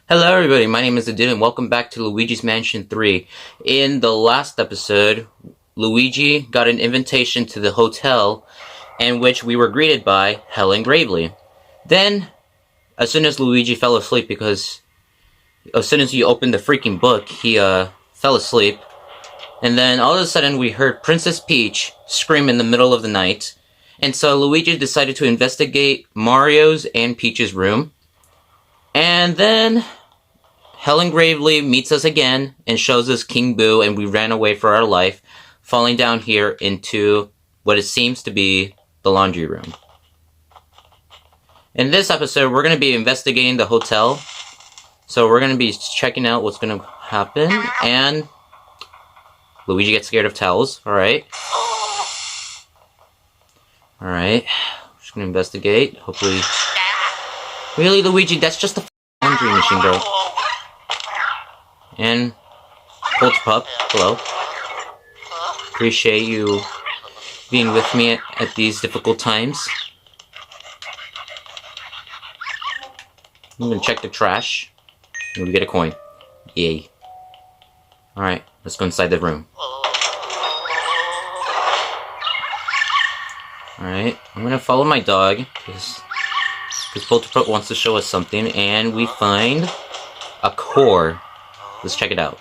Hello everybody, my name is Adil and welcome back to Luigi's Mansion 3. In the last episode, Luigi got an invitation to the hotel in which we were greeted by Helen Gravely. Then, as soon as Luigi fell asleep because as soon as he opened the freaking book, he fell asleep. And then all of a sudden we heard Princess Peach scream in the middle of the night. And so Luigi decided to investigate Mario's and Peach's room. And then Helen Gravely meets us again and shows us King Boo, and we ran away for our life, falling down here into what it seems to be the laundry room. In this episode, we're going to be investigating the hotel. So we're going to be checking out what's going to happen, and Luigi gets scared of towels. Alright. Alright. Just going to investigate. Hopefully. Really, Luigi? That's just a laundry machine, bro. And Polterpup, hello. Appreciate you being with me at these difficult times. I'm gonna check the trash. And we get a coin. Yay. Alright, let's go inside the room. Alright, I'm gonna follow my dog because Polterpup wants to show us something, and we find a core. Let's check it out.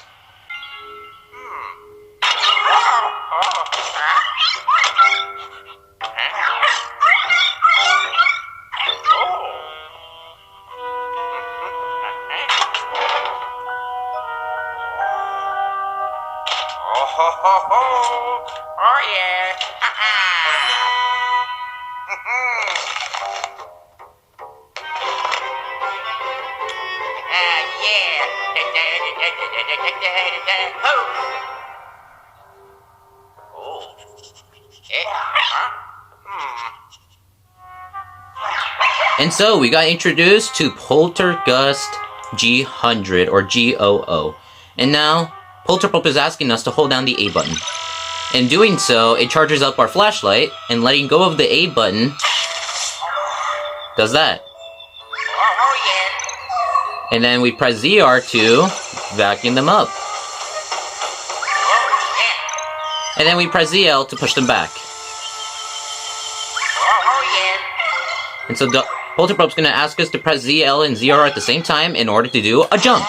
Oh yeah. And so we got introduced to Poltergust G100 or GOO. And now Polterpup is asking us to hold down the A button. In doing so, it charges up our flashlight, and letting go of the A button does that. And then we press ZR to vacuum them up. And then we press ZL to push them back. And so Polterpup's gonna ask us to press ZL and ZR at the same time in order to do a jump.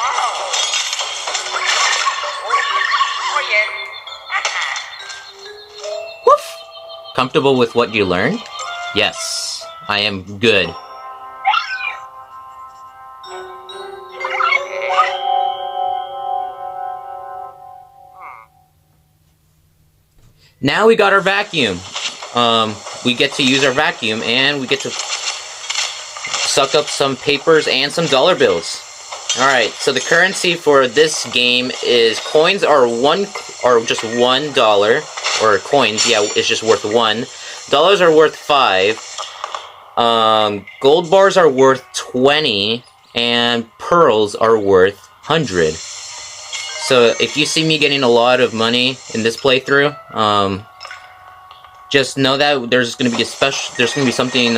Woof! Comfortable with what you learned? Yes, I am good. Now we got our vacuum. We get to use our vacuum, and we get to suck up some papers and some dollar bills. Alright, so the currency for this game is coins are just $1, or coins, yeah, it's just worth 1. Dollars are worth 5. Gold bars are worth 20, and pearls are worth 100. So if you see me getting a lot of money in this playthrough, just know that there's gonna be something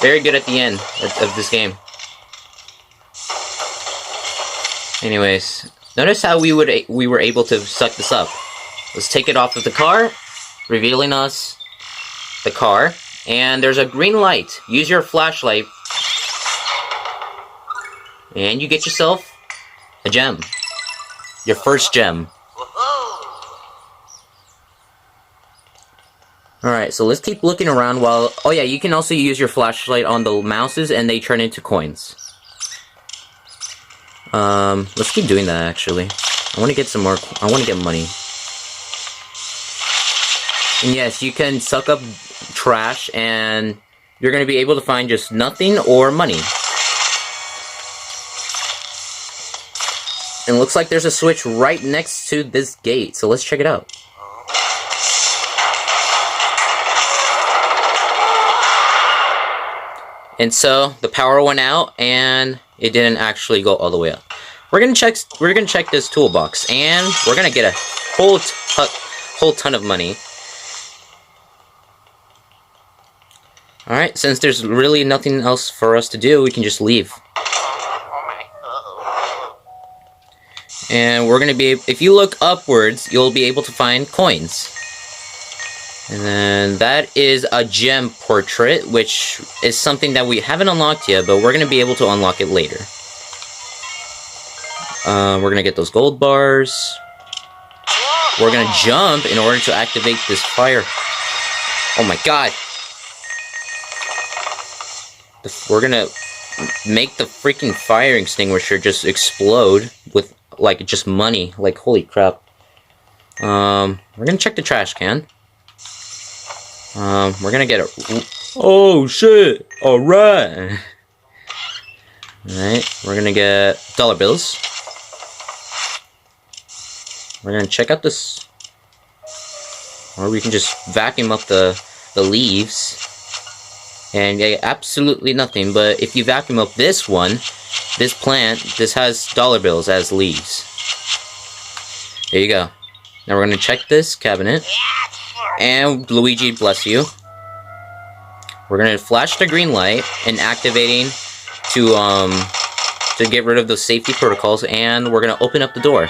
very good at the end of this game. Anyways, notice how we were able to suck this up. Let's take it off of the car, revealing us the car, and there's a green light. Use your flashlight, and you get yourself a gem. Your first gem. Alright, so let's keep looking around while... Oh yeah, you can also use your flashlight on the mouses and they turn into coins. Let's keep doing that actually. I want to get some more... I want to get money. And yes, you can suck up trash and you're going to be able to find just nothing or money. And it looks like there's a switch right next to this gate, so let's check it out. And so the power went out, and it didn't actually go all the way up. We're gonna check this toolbox, and we're gonna get a whole ton of money. All right, since there's really nothing else for us to do, we can just leave. And we're gonna be, if you look upwards, you'll be able to find coins. And then that is a gem portrait, which is something that we haven't unlocked yet, but we're gonna be able to unlock it later. We're gonna get those gold bars. We're gonna jump in order to activate this fire. Oh my god! We're gonna make the freaking fire extinguisher just explode with, like, just money. Like, holy crap. We're gonna check the trash can. We're gonna get a... Oh, shit! Alright! Alright, we're gonna get dollar bills. We're gonna check out this... Or we can just vacuum up the leaves. And yeah, absolutely nothing, but if you vacuum up this one, this plant, this has dollar bills as leaves. There you go. Now we're gonna check this cabinet. And Luigi, bless you. We're gonna flash the green light and activating to get rid of those safety protocols, and we're gonna open up the door.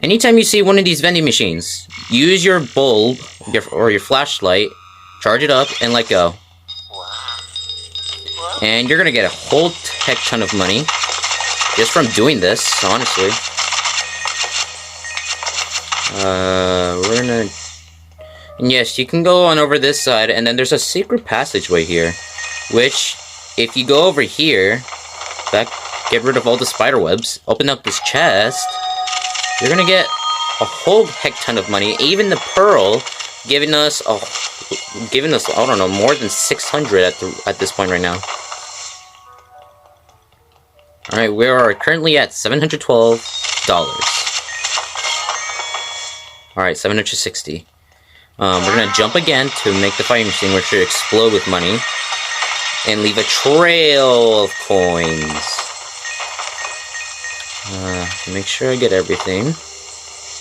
Anytime you see one of these vending machines, use your bulb or your flashlight, charge it up, and let go. And you're gonna get a whole heck ton of money just from doing this, honestly. We're gonna... And yes, you can go on over this side, and then there's a secret passageway here, which, if you go over here, get rid of all the spider webs, open up this chest, you're gonna get a whole heck ton of money. Even the pearl, giving us I don't know, more than 600 at this point right now. All right, we are currently at $712. All right, 760. We're gonna jump again to make the fire extinguisher explode with money and leave a trail of coins. Make sure I get everything.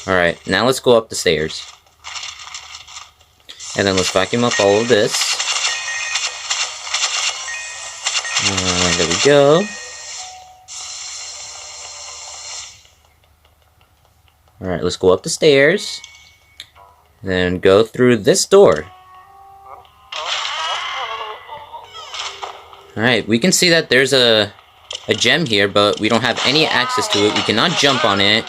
Alright, now let's go up the stairs. And then let's vacuum up all of this. There we go. Alright, let's go up the stairs. Then go through this door. Alright, we can see that there's a gem here, but we don't have any access to it. We cannot jump on it.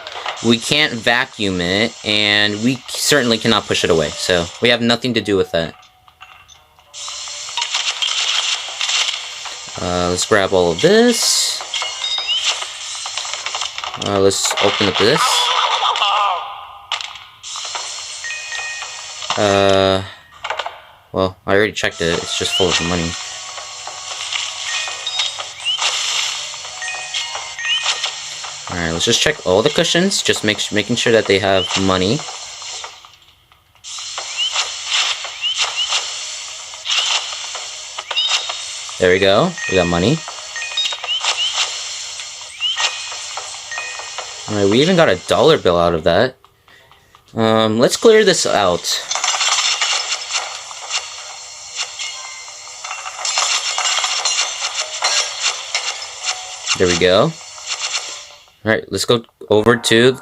We can't vacuum it, and we certainly cannot push it away. So we have nothing to do with that. Let's grab all of this. Let's open up this. Well, I already checked it. It's just full of money. Alright, let's just check all the cushions, just making sure that they have money. There we go, we got money. Alright, we even got a dollar bill out of that. Let's clear this out. There we go. Alright, let's go over to...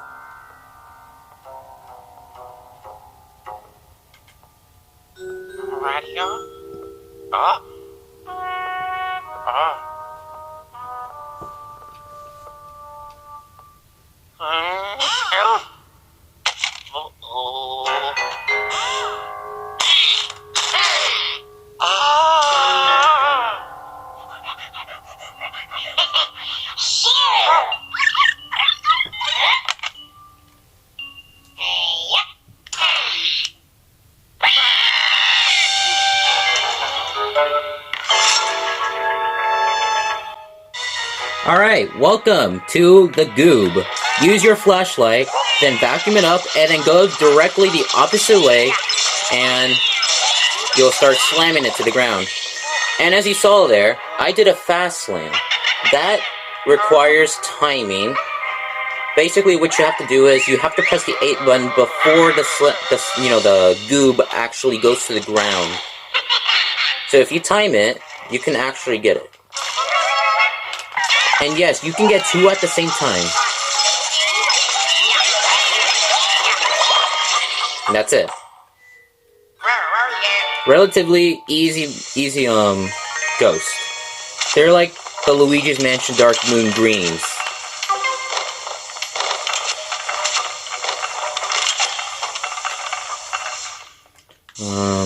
Radio? Alright, welcome to the goob. Use your flashlight, then vacuum it up, and then go directly the opposite way, and you'll start slamming it to the ground. And as you saw there, I did a fast slam. That requires timing. Basically, what you have to do is you have to press the 8 button before the goob actually goes to the ground. So if you time it, you can actually get it. And yes, you can get 2 at the same time. And that's it. Where are you? Relatively easy, ghost. They're like the Luigi's Mansion Dark Moon Greens.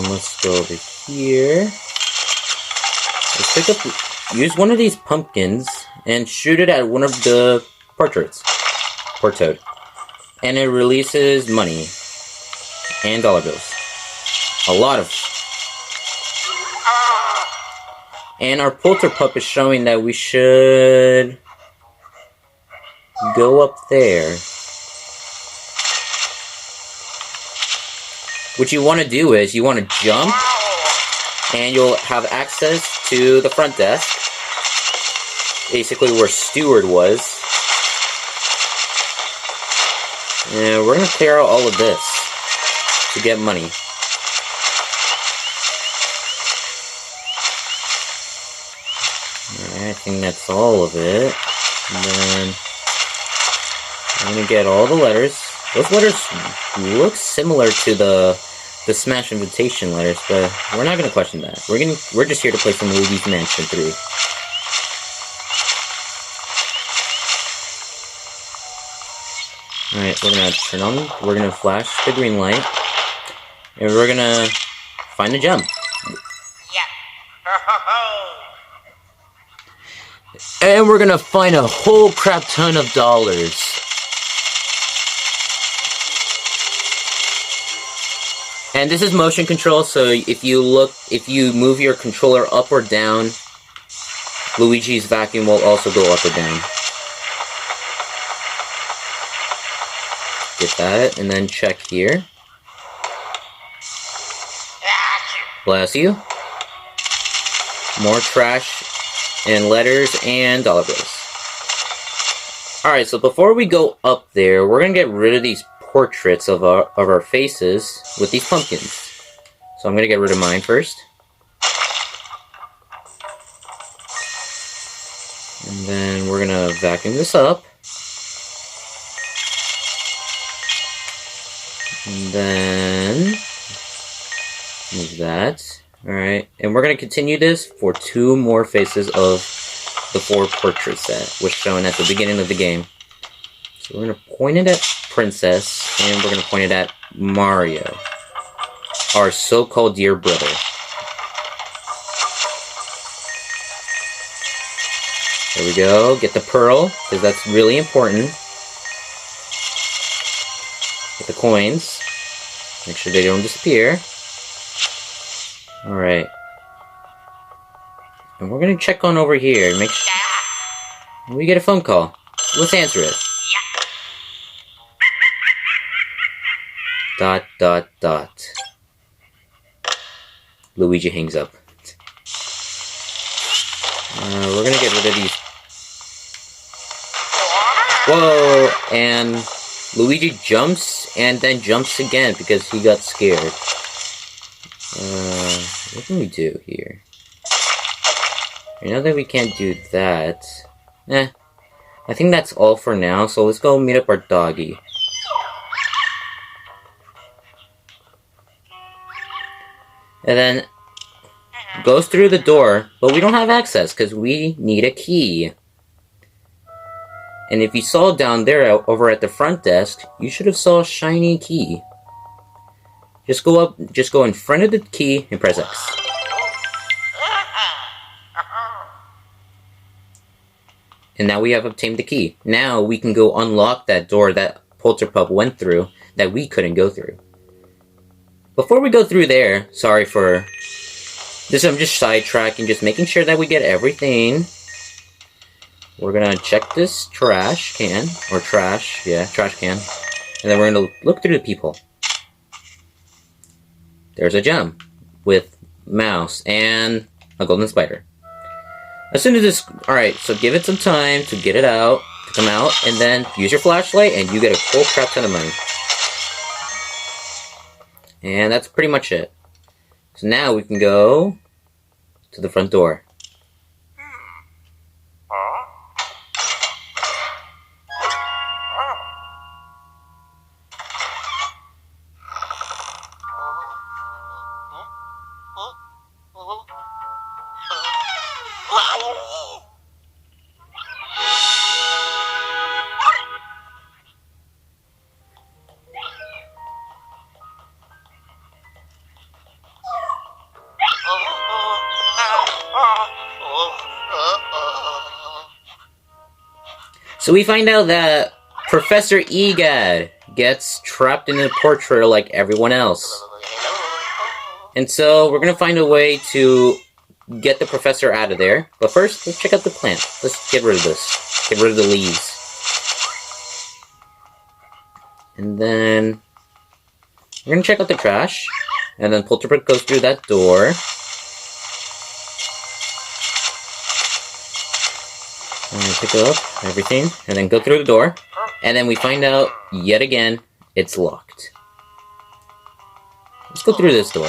Let's go over here. Let's pick up, use one of these pumpkins and shoot it at one of the portraits. Portoad. And it releases money. And dollar bills. A lot of. And our Polterpup is showing that we should go up there. What you want to do is you want to jump, and you'll have access to the front desk, basically where Steward was. And we're going to clear out all of this to get money. Alright, I think that's all of it. And then I'm going to get all the letters. Those letters look similar to the Smash Invitation letters, but we're not going to question that. We're just here to play some Luigi's Mansion 3. Alright, we're gonna flash the green light, and we're gonna find the gem. And we're gonna find a whole crap ton of dollars. And this is motion control, so if you move your controller up or down, Luigi's vacuum will also go up or down. Get that, and then check here. Bless you. More trash and letters and dollar bills. Alright, so before we go up there, we're gonna get rid of these portraits of our faces with these pumpkins. So I'm gonna get rid of mine first. And then we're gonna vacuum this up. And then move that. Alright, and we're gonna continue this for 2 more faces of the 4 portraits that was shown at the beginning of the game. So we're gonna point it at Princess, and we're gonna point it at Mario, our so-called dear brother. There we go, get the pearl, because that's really important. Get the coins. Make sure they don't disappear. Alright. And we're gonna check on over here. Make sure we get a phone call. Let's answer it. Dot, dot, dot. Luigi hangs up. We're gonna get rid of these. Whoa! And Luigi jumps and then jumps again because he got scared. What can we do here? I know that we can't do that. I think that's all for now, so let's go meet up our doggy. And then goes through the door, but we don't have access because we need a key. And if you saw down there over at the front desk, you should have saw a shiny key. Just go in front of the key and press X. And now we have obtained the key. Now we can go unlock that door that Polterpup went through that we couldn't go through. Before we go through there, sorry for this, I'm just sidetracking, just making sure that we get everything. We're gonna check this trash can, or trash can. And then we're gonna look through the peephole. There's a gem with mouse and a golden spider. As soon as this, alright, so give it some time to get it out, to come out, and then use your flashlight and you get a whole crap ton of money. And that's pretty much it. So now we can go to the front door. So we find out that Professor Egad gets trapped in a portrait like everyone else. And so we're gonna find a way to get the professor out of there. But first, let's check out the plant. Let's get rid of this. Get rid of the leaves. And then we're gonna check out the trash. And then Polterprit goes through that door. And pick up everything, and then go through the door. And then we find out, yet again, it's locked. Let's go through this door.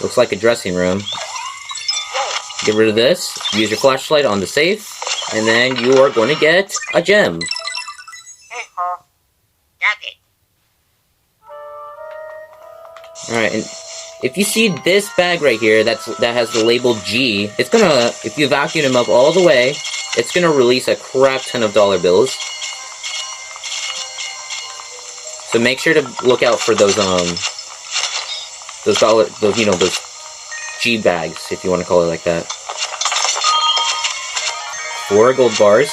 Looks like a dressing room. Get rid of this, use your flashlight on the safe, and then you are going to get a gem. Alright, and if you see this bag right here that has the label G, it's gonna, if you vacuum them up all the way, it's gonna release a crap ton of dollar bills. So make sure to look out for those G bags, if you want to call it like that. 4 gold bars.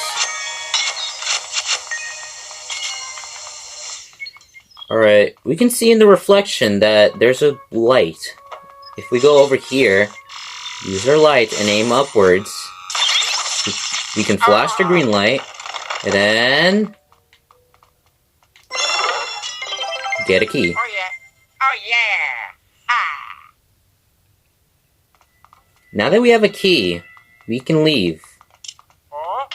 Alright, we can see in the reflection that there's a light. If we go over here, use our light and aim upwards, we can flash the green light, and then get a key. Oh yeah. Oh yeah. Ah. Now that we have a key, we can leave. Oh.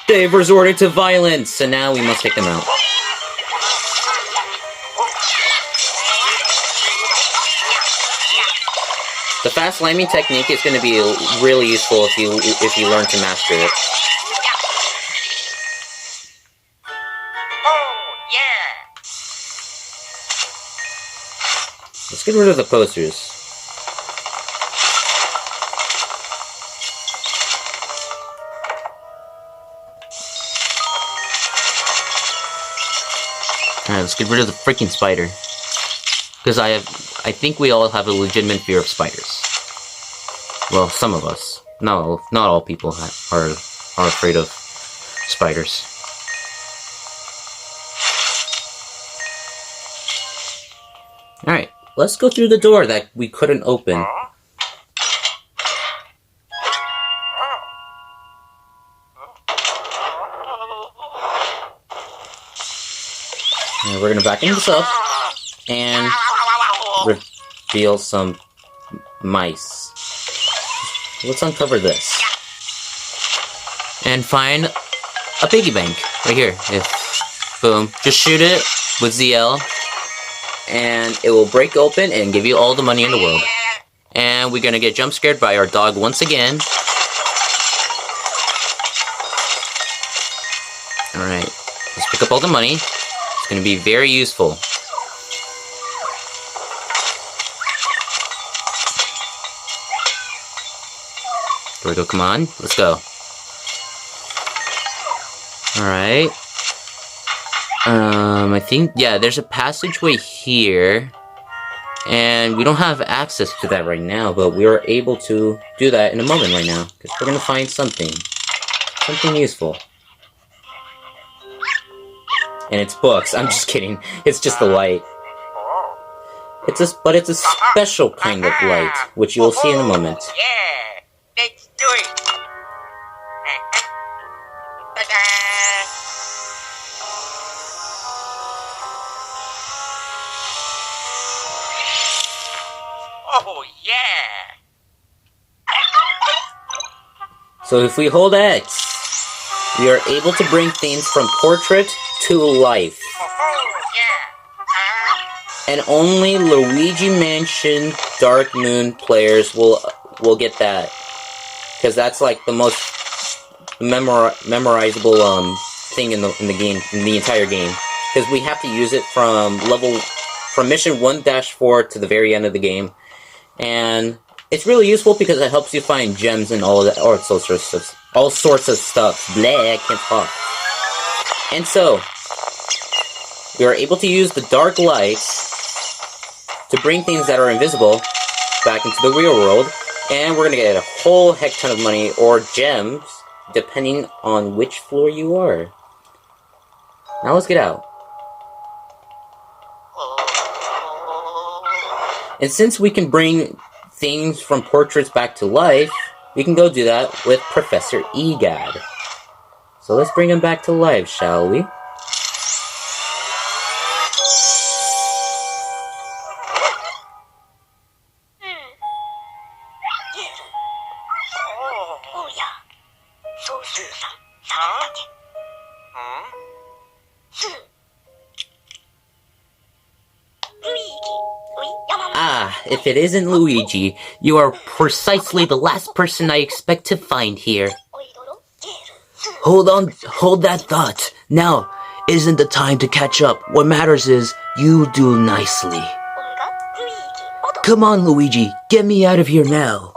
They've resorted to violence, and now we must take them out. The fast slamming technique is going to be really useful if you learn to master it. Oh yeah. Let's get rid of the posters. Alright, let's get rid of the freaking spider. Because I think we all have a legitimate fear of spiders. Well, some of us. No, not all people are afraid of spiders. Alright, let's go through the door that we couldn't open. And we're gonna vacuum this up and reveal some mice. Let's uncover this and find a piggy bank right here. Boom, just shoot it with ZL and it will break open and give you all the money in the world. And we're gonna get jump scared by our dog once again. Alright, let's pick up all the money. It's going to be very useful. Here we go, come on, let's go. Alright. I think, yeah, there's a passageway here. And we don't have access to that right now, but we are able to do that in a moment right now. Because we're going to find something. Something useful. And it's books. I'm just kidding. It's just the light. But it's a special kind of light, which you will see in a moment. Yeah. Let's do it. Ta-da. Oh yeah. So if we hold X, we are able to bring things from portrait to life. Oh yeah. And only Luigi Mansion Dark Moon players will get that. Because that's like the most memorizable thing in the game, in the entire game, because we have to use it from mission 1-4 to the very end of the game, and it's really useful because it helps you find gems and all sorts of stuff. Blah, I can't talk. And so we are able to use the dark lights to bring things that are invisible back into the real world, and we're gonna get a whole heck ton of money or gems depending on which floor you are. Now let's get out. And since we can bring things from portraits back to life, we can go do that with Professor Egad. So let's bring him back to life, shall we? Ah, if it isn't Luigi, you are precisely the last person I expect to find here. Hold that thought. Now isn't the time to catch up. What matters is you do nicely. Come on, Luigi, get me out of here now.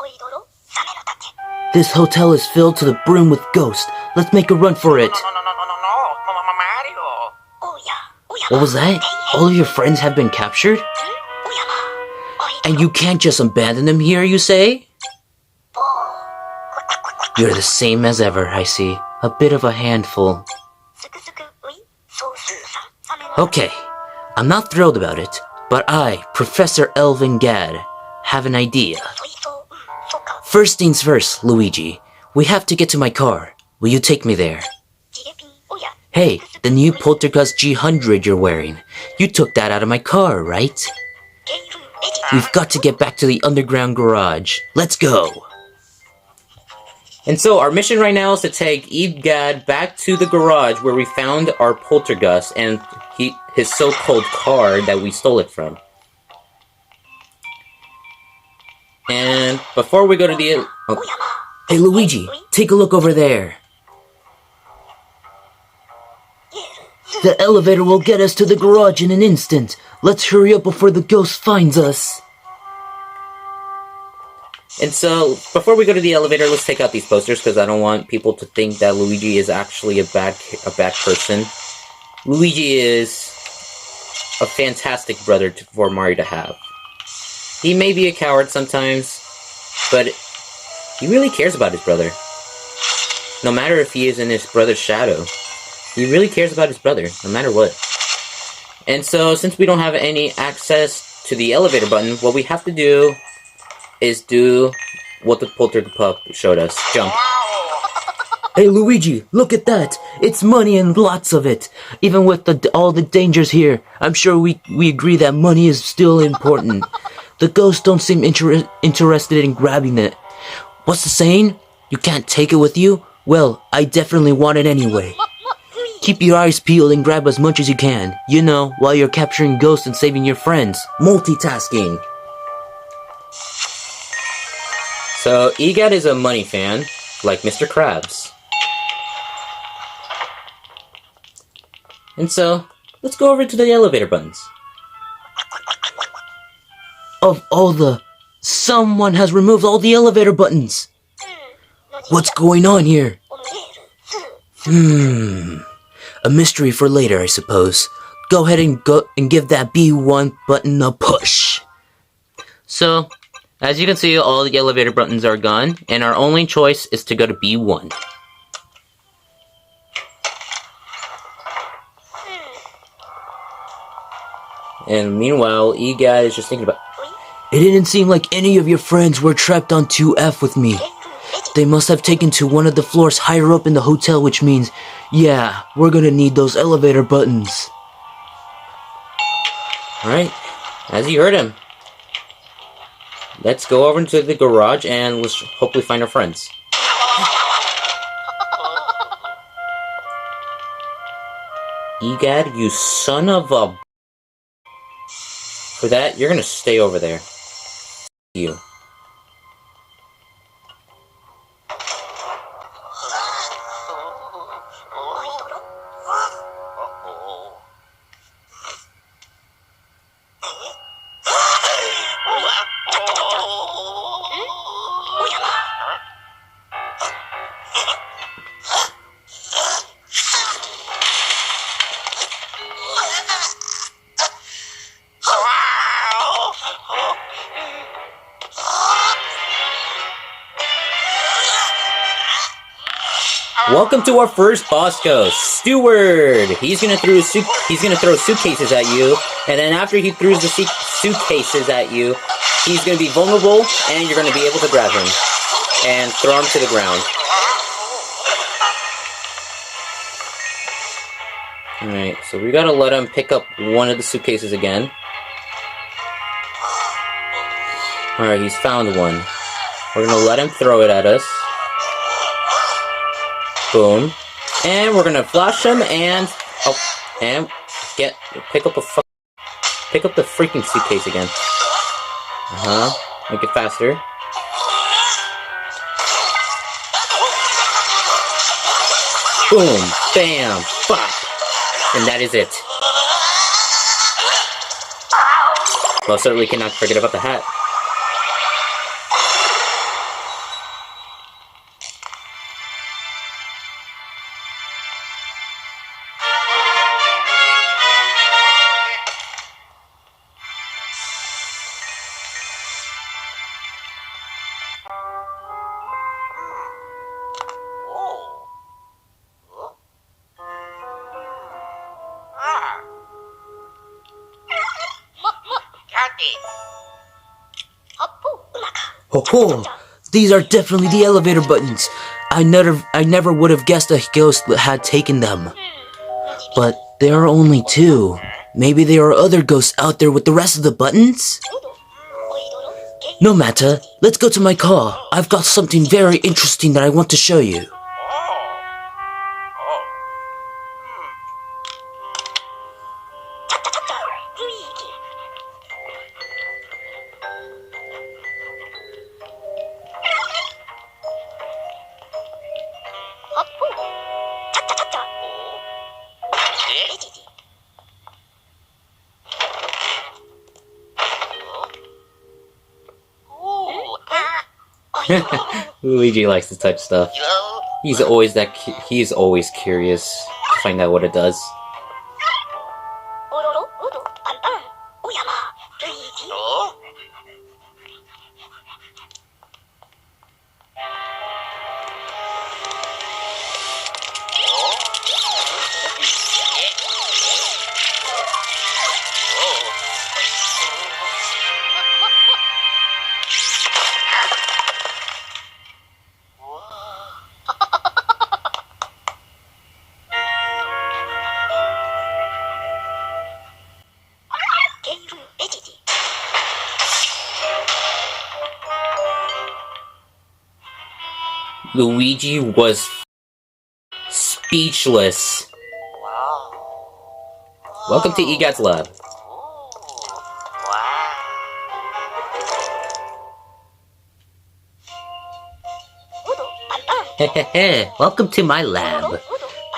This hotel is filled to the brim with ghosts. Let's make a run for it. Mario. What was that? All of your friends have been captured? And you can't just abandon them here, you say? You're the same as ever, I see. A bit of a handful. Okay, I'm not thrilled about it, but I, Professor Elvin Gadd, have an idea. First things first, Luigi. We have to get to my car. Will you take me there? Hey, the new Poltergust G100 you're wearing. You took that out of my car, right? We've got to get back to the underground garage. Let's go! And so our mission right now is to take Egad back to the garage where we found our Poltergust and his so-called car that we stole it from. And before we go to the... Hey Luigi, take a look over there. The elevator will get us to the garage in an instant. Let's hurry up before the ghost finds us. And so, before we go to the elevator, let's take out these posters, because I don't want people to think that Luigi is actually a bad person. Luigi is a fantastic brother for Mario to have. He may be a coward sometimes, but he really cares about his brother. No matter if he is in his brother's shadow, he really cares about his brother, no matter what. And so, since we don't have any access to the elevator button, what we have to do is do what the Polterpup showed us. Jump. Hey Luigi, look at that! It's money and lots of it! Even with all the dangers here, I'm sure we agree that money is still important. The ghosts don't seem interested in grabbing it. What's the saying? You can't take it with you? Well, I definitely want it anyway. Keep your eyes peeled and grab as much as you can. You know, while you're capturing ghosts and saving your friends. Multitasking. So, Egad is a money fan, like Mr. Krabs. And so, let's go over to the elevator buttons. Of all the... Someone has removed all the elevator buttons! What's going on here? A mystery for later, I suppose. Go ahead and give that B1 button a push. So, as you can see, all the elevator buttons are gone, and our only choice is to go to B1. And meanwhile, Egad is just thinking about... It didn't seem like any of your friends were trapped on 2F with me. They must have taken to one of the floors higher up in the hotel, which means, yeah, we're gonna need those elevator buttons. Alright, as you heard him. Let's go over into the garage and let's hopefully find our friends. Egad, you son of a... For that, you're gonna stay over there. You. Welcome to our first boss ghost, Steward. He's gonna throw suitcases at you, and then after he throws the suitcases at you, he's gonna be vulnerable, and you're gonna be able to grab him and throw him to the ground. Alright, so we gotta let him pick up one of the suitcases again. Alright, he's found one. We're gonna let him throw it at us. Boom. And we're gonna flash him and... Oh, and pick up the freaking suitcase again. Make it faster. Boom. Bam. Bop. And that is it. Most certainly cannot forget about the hat. Oh, these are definitely the elevator buttons. I never would have guessed a ghost had taken them. But there are only 2. Maybe there are other ghosts out there with the rest of the buttons? No matter, let's go to my car. I've got something very interesting that I want to show you. Luigi likes this type of stuff. He's always curious to find out what it does. Luigi was speechless. Welcome to EGAT's lab. Hehehe, welcome to my lab.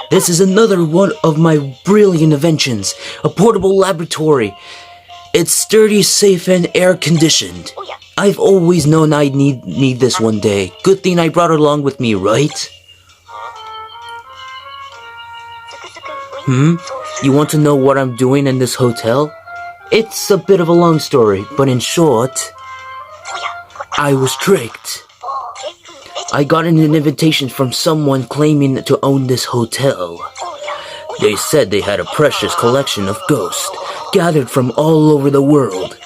This is another one of my brilliant inventions, a portable laboratory. It's sturdy, safe, and air-conditioned. I've always known I'd need this one day. Good thing I brought it along with me, right? You want to know what I'm doing in this hotel? It's a bit of a long story, but in short, I was tricked. I got an invitation from someone claiming to own this hotel. They said they had a precious collection of ghosts, gathered from all over the world.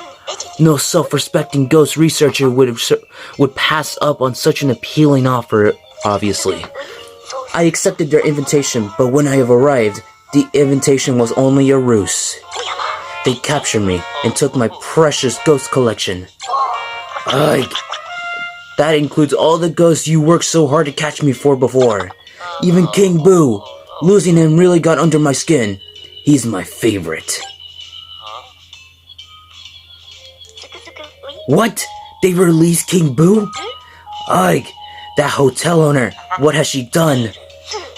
No self-respecting ghost researcher would pass up on such an appealing offer, obviously. I accepted their invitation, but when I have arrived, the invitation was only a ruse. They captured me and took my precious ghost collection. That includes all the ghosts you worked so hard to catch me for before. Even King Boo. Losing him really got under my skin. He's my favorite. What? They released King Boo? Ugh, that hotel owner, what has she done?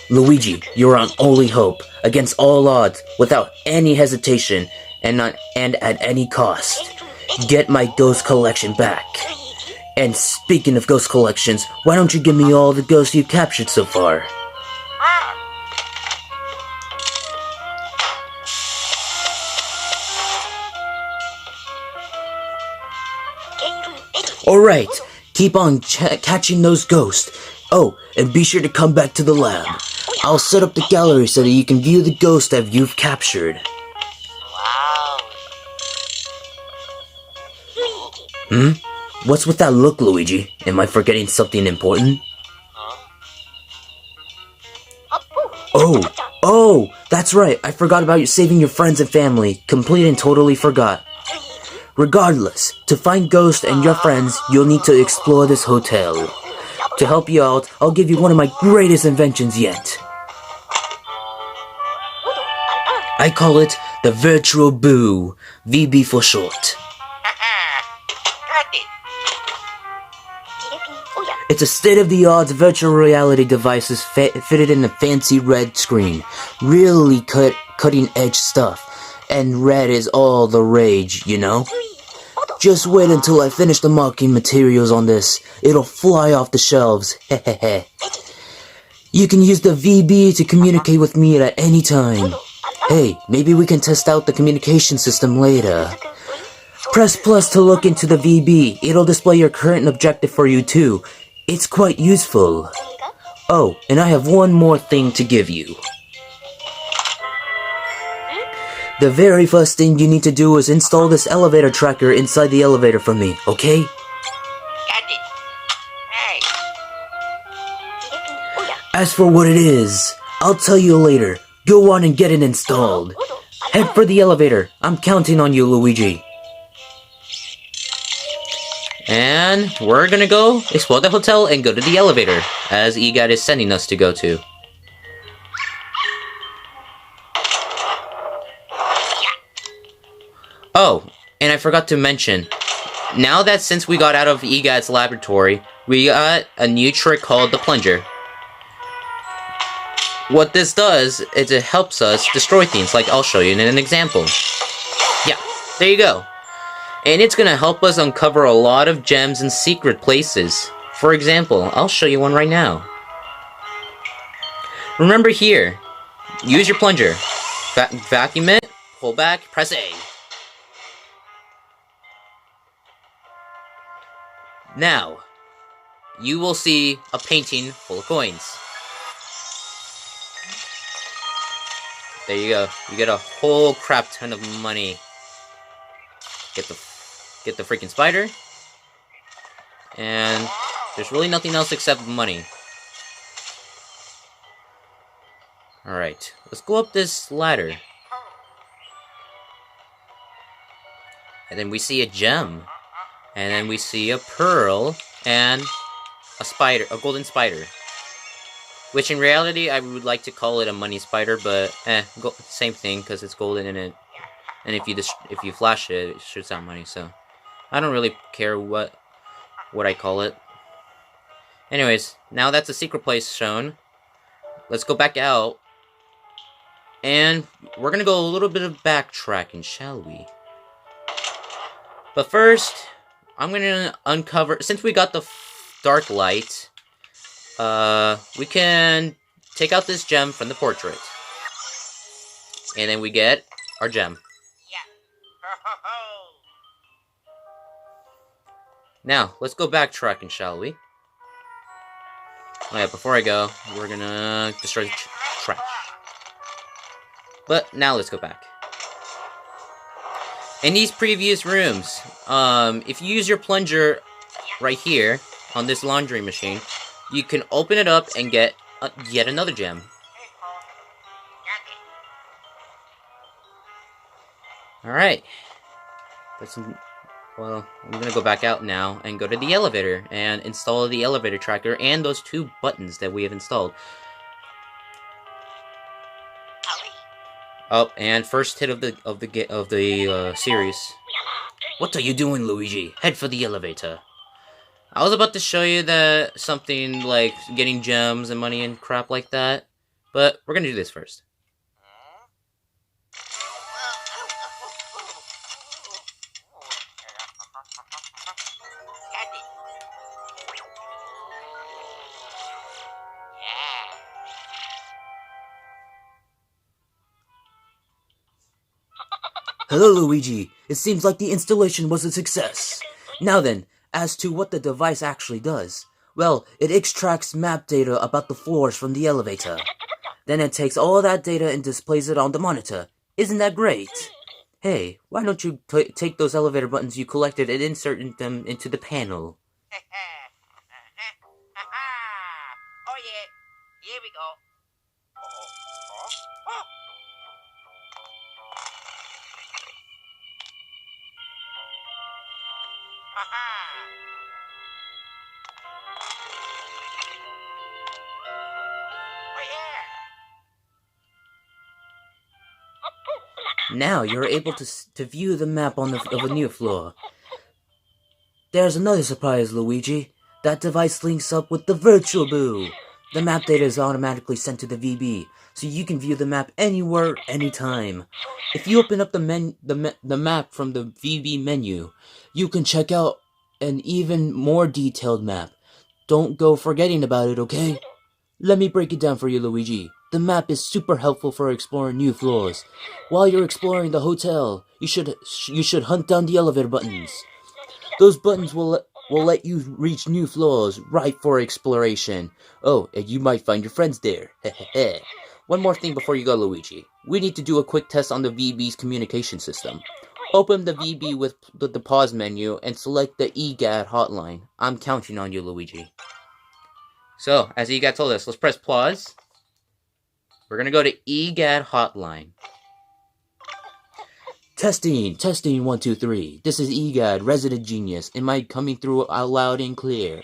Luigi, you're our only hope, against all odds, without any hesitation, and at any cost. Get my ghost collection back. And speaking of ghost collections, why don't you give me all the ghosts you've captured so far? Alright, Keep on catching those ghosts. Oh, and be sure to come back to the lab. I'll set up the gallery so that you can view the ghosts that you've captured. Wow. Hmm? What's with that look, Luigi? Am I forgetting something important? Oh, that's right. I forgot about you saving your friends and family. Complete and totally forgot. Regardless, to find Ghost and your friends, you'll need to explore this hotel. To help you out, I'll give you one of my greatest inventions yet. I call it the Virtual Boo, VB for short. Got it. It's a state-of-the-art virtual reality device fitted in a fancy red screen. Really cutting-edge stuff. And red is all the rage, you know? Just wait until I finish the marking materials on this. It'll fly off the shelves. Hehehe. You can use the VB to communicate with me at any time. Hey, maybe we can test out the communication system later. Press plus to look into the VB. It'll display your current objective for you too. It's quite useful. Oh, and I have one more thing to give you. The very first thing you need to do is install this elevator tracker inside the elevator for me, okay? Got it. Hey. As for what it is, I'll tell you later. Go on and get it installed. Head for the elevator. I'm counting on you, Luigi. And we're gonna go explore the hotel and go to the elevator, as EGAT is sending us to go to. Oh, and I forgot to mention, now that since we got out of EGAT's laboratory, we got a new trick called the plunger. What this does is it helps us destroy things, like I'll show you in an example. Yeah, there you go. And it's gonna help us uncover a lot of gems in secret places. For example, I'll show you one right now. Remember here, use your plunger. Vacuum it, pull back, press A. Now, you will see a painting full of coins. There you go. You get a whole crap ton of money. Get the freaking spider. And there's really nothing else except money. Alright, let's go up this ladder. And then we see a gem. And then we see a pearl and a spider, a golden spider. Which in reality, I would like to call it a money spider, but same thing because it's golden in it. And if you flash it, it shoots out money. So I don't really care what I call it. Anyways, now that's a secret place shown. Let's go back out, and we're gonna go a little bit of backtracking, shall we? But first, I'm gonna uncover, since we got the dark light, we can take out this gem from the portrait. And then we get our gem. Now, let's go backtracking, shall we? Oh yeah, before I go, we're gonna destroy the trash. But now let's go back. In these previous rooms, if you use your plunger right here on this laundry machine, you can open it up and get yet another gem. Alright. Well, I'm gonna go back out now and go to the elevator and install the elevator tracker and those two buttons that we have installed. Oh, and first hit of the series. What are you doing, Luigi? Head for the elevator. I was about to show you that something like getting gems and money and crap like that, but we're gonna do this first. Hello, Luigi. It seems like the installation was a success. Now then, as to what the device actually does. Well, it extracts map data about the floors from the elevator. Then it takes all that data and displays it on the monitor. Isn't that great? Hey, why don't you take those elevator buttons you collected and insert them into the panel? Oh yeah, here we go. Oh. Oh yeah. Now you're able to view the map of a new floor. There's another surprise, Luigi. That device links up with the Virtual Boo. The map data is automatically sent to the VB, so you can view the map anywhere, anytime. If you open up the map from the VB menu, you can check out an even more detailed map. Don't go forgetting about it, okay? Let me break it down for you, Luigi. The map is super helpful for exploring new floors. While you're exploring the hotel, you should hunt down the elevator buttons. Those buttons will let you reach new floors right for exploration. Oh, and you might find your friends there. One more thing before you go, Luigi. We need to do a quick test on the VB's communication system. Open the VB with the pause menu and select the EGAD hotline. I'm counting on you, Luigi. So, as EGAD told us, let's press pause. We're gonna go to EGAD hotline. Testing, 1, 2, 3. This is EGAD, Resident Genius. Am I coming through out loud and clear?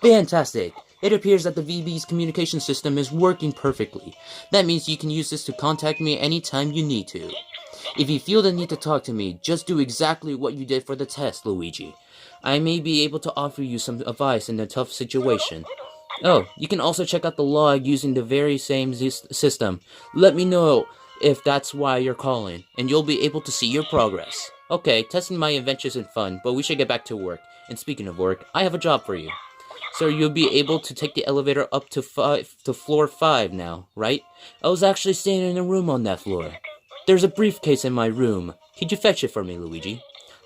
Fantastic. It appears that the VB's communication system is working perfectly. That means you can use this to contact me anytime you need to. If you feel the need to talk to me, just do exactly what you did for the test, Luigi. I may be able to offer you some advice in a tough situation. Oh, you can also check out the log using the very same system. Let me know if that's why you're calling, and you'll be able to see your progress. Okay, testing my invention isn't fun, but we should get back to work. And speaking of work, I have a job for you. So you'll be able to take the elevator up to floor 5 now, right? I was actually staying in a room on that floor. There's a briefcase in my room. Could you fetch it for me, Luigi?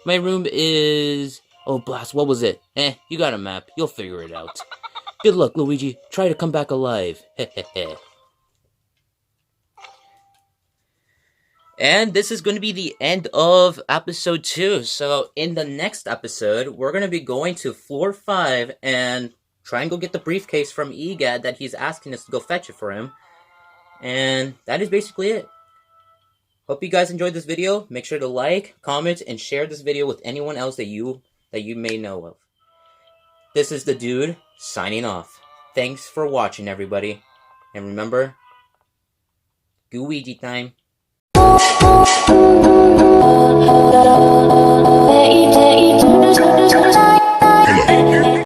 My room is... Oh, blast, what was it? You got a map. You'll figure it out. Good luck, Luigi. Try to come back alive. Hehehe. And this is going to be the end of episode 2. So in the next episode, we're going to be going to floor 5 and try and go get the briefcase from EGAD that he's asking us to go fetch it for him. And that is basically it. Hope you guys enjoyed this video. Make sure to like, comment, and share this video with anyone else that you may know of. This is the dude signing off. Thanks for watching, everybody. And remember, Luigi time. Let you